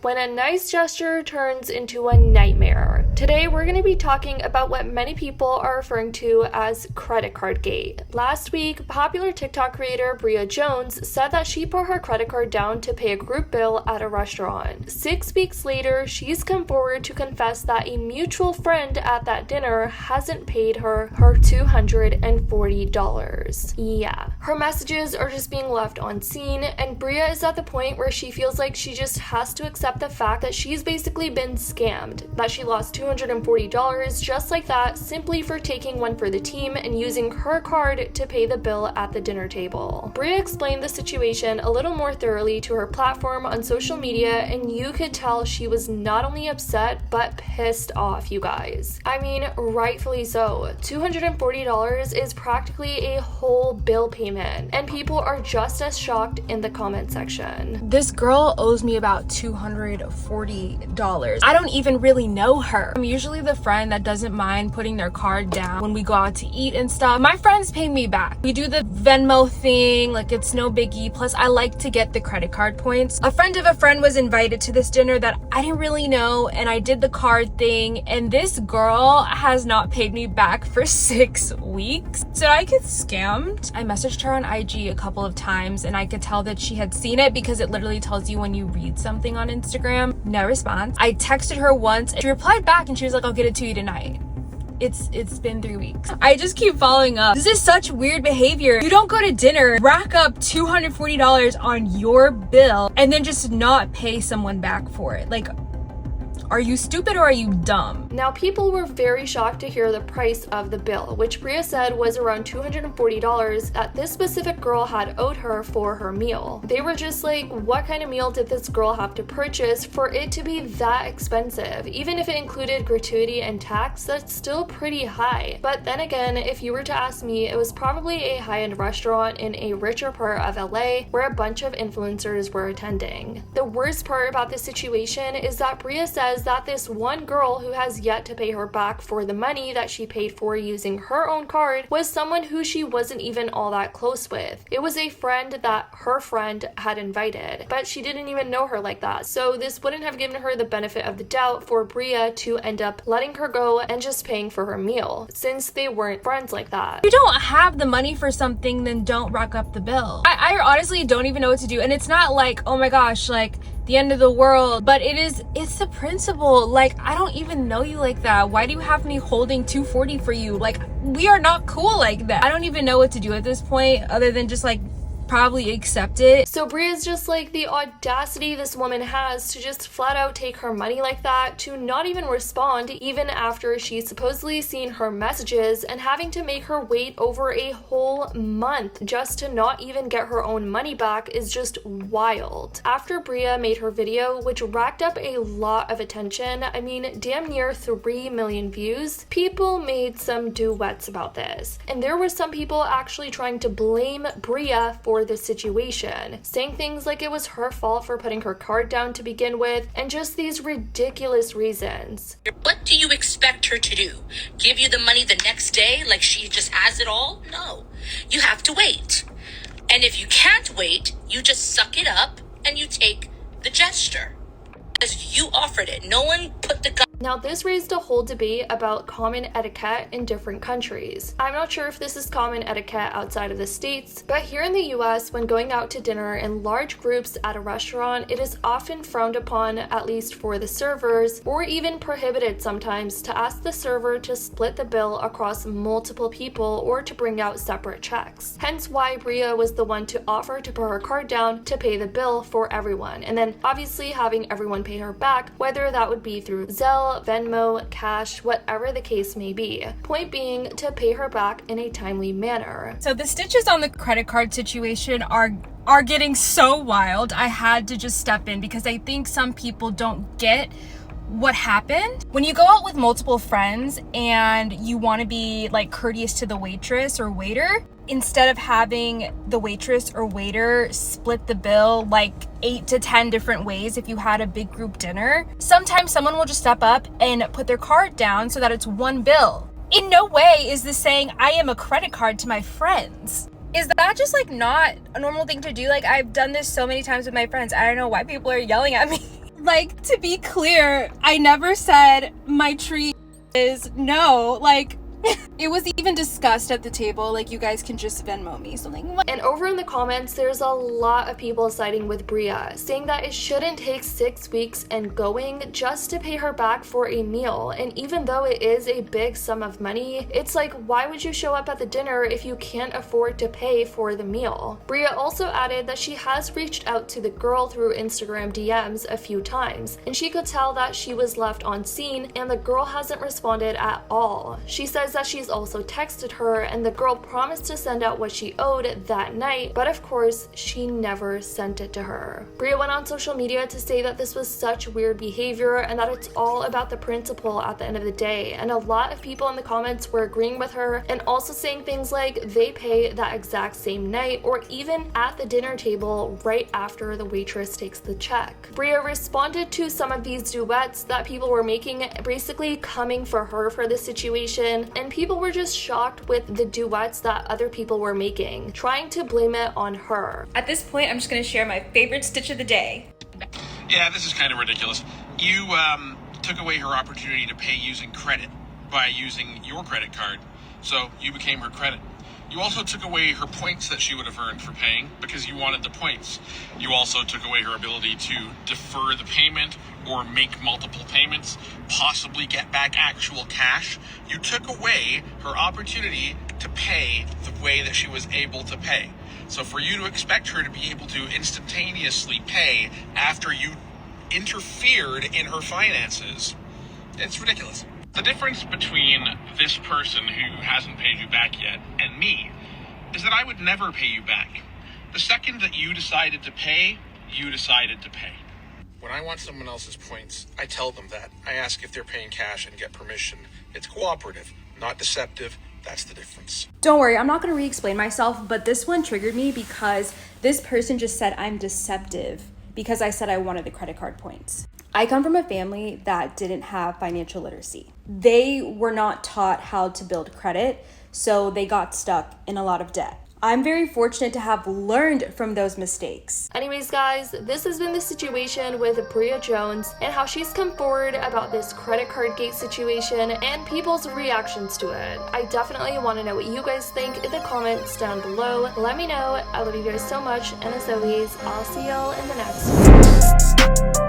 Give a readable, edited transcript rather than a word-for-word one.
When a nice gesture turns into a nightmare. Today we're going to be talking about what many people are referring to as credit card gate. Last week, popular TikTok creator Bria Jones said that she put her credit card down to pay a group bill at a restaurant. 6 weeks later, she's come forward to confess that a mutual friend at that dinner hasn't paid her $240. Yeah, her messages are just being left unseen, and Bria is at the point where she feels like she just has to accept the fact that she's basically been scammed, that she lost $240 just like that simply for taking one for the team and using her card to pay the bill at the dinner table. Bria explained the situation a little more thoroughly to her platform on social media, and you could tell she was not only upset but pissed off, you guys. I mean, rightfully so. $240 is practically a whole bill payment, and people are just as shocked in the comment section. This girl owes me about $240. I don't even really know her. I'm usually the friend that doesn't mind putting their card down when we go out to eat and stuff. My friends pay me back. We do the Venmo thing, like it's no biggie. Plus, I like to get the credit card points. A friend of a friend was invited to this dinner that I didn't really know, and I did the card thing, and this girl has not paid me back for 6 weeks. Did I get scammed? I messaged her on IG a couple of times, and I could tell that she had seen it because it literally tells you when you read something on Instagram. No response. I texted her once, and she replied back, and she was like, I'll get it to you tonight. It's been 3 weeks. I just keep following up. This is such weird behavior. You don't go to dinner, rack up $240 on your bill, and then just not pay someone back for it. Like, are you stupid or are you dumb? Now, people were very shocked to hear the price of the bill, which Bria said was around $240 that this specific girl had owed her for her meal. They were just like, what kind of meal did this girl have to purchase for it to be that expensive? Even if it included gratuity and tax, that's still pretty high. But then again, if you were to ask me, it was probably a high-end restaurant in a richer part of LA where a bunch of influencers were attending. The worst part about this situation is that Bria says that this one girl who has yet to pay her back for the money that she paid for using her own card was someone who she wasn't even all that close with. It was a friend that her friend had invited, but she didn't even know her like that. So this wouldn't have given her the benefit of the doubt for Bria to end up letting her go and just paying for her meal, since they weren't friends like that. If you don't have the money for something, then don't rack up the bill. I honestly don't even know what to do, and it's not like, oh my gosh, like the end of the world, but it's the principle. Like, I don't even know you like that. Why do you have me holding $240 for you? Like, we are not cool like that. I don't even know what to do at this point other than just like probably accept it. So Bria's just like, the audacity this woman has to just flat out take her money like that, to not even respond even after she's supposedly seen her messages, and having to make her wait over a whole month just to not even get her own money back is just wild. After Bria made her video, which racked up a lot of attention, I mean damn near 3 million views, people made some duets about this. And there were some people actually trying to blame Bria for this situation, saying things like it was her fault for putting her card down to begin with, and just these ridiculous reasons. What do you expect her to do? Give you the money the next day like she just has it all? No. You have to wait. And if you can't wait, you just suck it up and you take the gesture. Because you offered it. No one put the gun. Now, this raised a whole debate about common etiquette in different countries. I'm not sure if this is common etiquette outside of the States, but here in the US, when going out to dinner in large groups at a restaurant, it is often frowned upon, at least for the servers, or even prohibited sometimes, to ask the server to split the bill across multiple people or to bring out separate checks. Hence why Bria was the one to offer to put her card down to pay the bill for everyone, and then obviously having everyone pay her back, whether that would be through Zelle, Venmo, cash, whatever the case may be. Point being, to pay her back in a timely manner. So the stitches on the credit card situation are getting so wild. I had to just step in because I think some people don't get what happened. When you go out with multiple friends and you want to be like courteous to the waitress or waiter, instead of having the waitress or waiter split the bill like 8 to 10 different ways if you had a big group dinner, sometimes someone will just step up and put their card down so that it's one bill. In no way is this saying I am a credit card to my friends. Is that just like not a normal thing to do? Like, I've done this so many times with my friends. I don't know why people are yelling at me. Like, to be clear, I never said my treat is no. Like, it was even discussed at the table, like, you guys can just Venmo me something. And over in the comments, there's a lot of people siding with Bria, saying that it shouldn't take 6 weeks and going just to pay her back for a meal. And even though it is a big sum of money, it's like, why would you show up at the dinner if you can't afford to pay for the meal? Bria also added that she has reached out to the girl through Instagram DMs a few times, and she could tell that she was left on scene and the girl hasn't responded at all. She says that she's also texted her and the girl promised to send out what she owed that night, but of course she never sent it to her. Bria went on social media to say that this was such weird behavior and that it's all about the principle at the end of the day, and a lot of people in the comments were agreeing with her and also saying things like they pay that exact same night or even at the dinner table right after the waitress takes the check. Bria responded to some of these duets that people were making, basically coming for her for this situation, and people were just shocked with the duets that other people were making, trying to blame it on her. At this point, I'm just going to share my favorite stitch of the day. Yeah, this is kind of ridiculous. You took away her opportunity to pay using credit by using your credit card, so you became her credit. You also took away her points that she would have earned for paying because you wanted the points. You also took away her ability to defer the payment or make multiple payments, possibly get back actual cash. You took away her opportunity to pay the way that she was able to pay. So for you to expect her to be able to instantaneously pay after you interfered in her finances, it's ridiculous. The difference between this person who hasn't paid you back yet and me is that I would never pay you back. The second that you decided to pay, you decided to pay. When I want someone else's points, I tell them that. I ask if they're paying cash and get permission. It's cooperative, not deceptive. That's the difference. Don't worry, I'm not going to re-explain myself, but this one triggered me because this person just said I'm deceptive because I said I wanted the credit card points. I come from a family that didn't have financial literacy. They were not taught how to build credit, so they got stuck in a lot of debt. I'm very fortunate to have learned from those mistakes. Anyways guys, this has been the situation with Bria Jones and how she's come forward about this credit card gate situation and people's reactions to it. I definitely want to know what you guys think in the comments down below. Let me know. I love you guys so much, and as always, I'll see y'all in the next one.